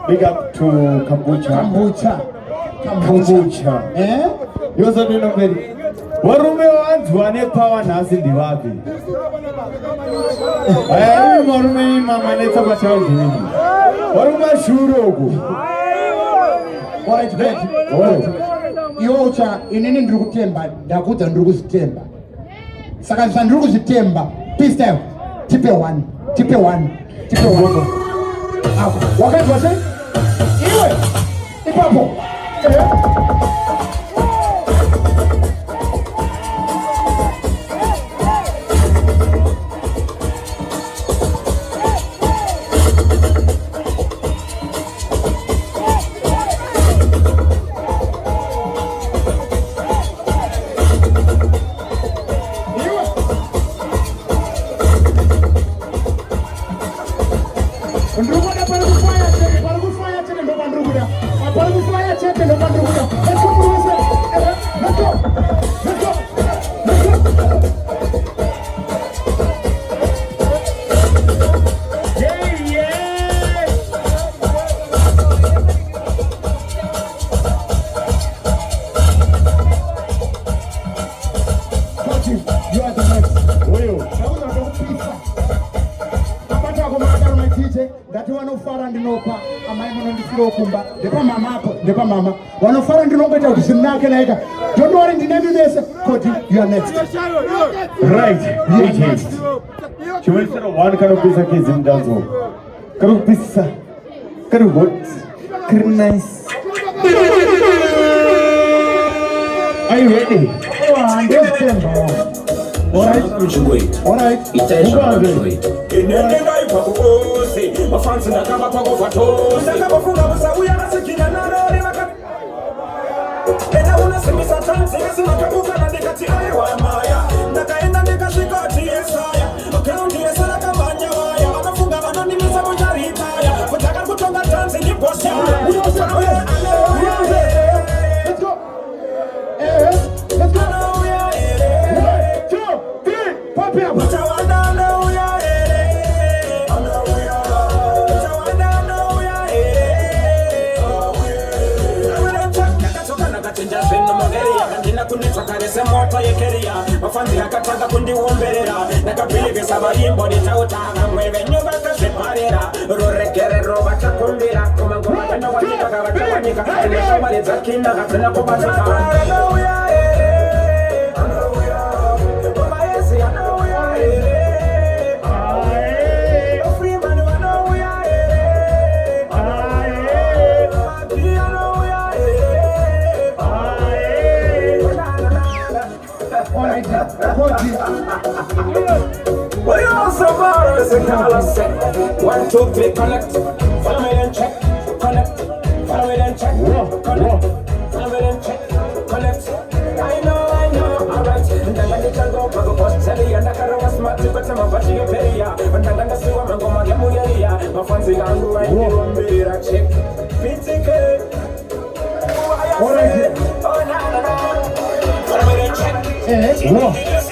Big up to Kombucha. Eh? You're so very. Warume wantu wane power nasi ndiwapi. Warume mama neta kwa chao jini. Warume shurogu. Alright, Yocha inini ndugu temba, dakuta ndugu zitemba. Saka ndugu zitemba. paStage. Tipe one. Wakati wase? Iwe. Ipapo. Depa mama. Wanofara ndinongo cha usinake naika. Don't worry, ndinebimesa. Koti, you are next. Right. Yes. Chumalisana one karupisa kizimdanzo. Karupisa. Karupot. Nice. Are you ready? Alright. Mafanzi akataka kundiomberera nakapilivisa bayimbo nitautanga mweve nyumba kashiparira rurekere roba chakumbira kumangoma kanda wanyika karatawanyika neshamaliza kinda katena kubataka We also borrow as a color set. 1, 2, 3, connect. Follow me then check. Connect. Follow me then check. Connect. Follow me then check. Connect. I know. Alright. And then I can go back up. Sally and I can was smart to put my body in area. And then I see what I'm going to get. My fancy and go right here on check. PTK. Oh, na. Follow me then check.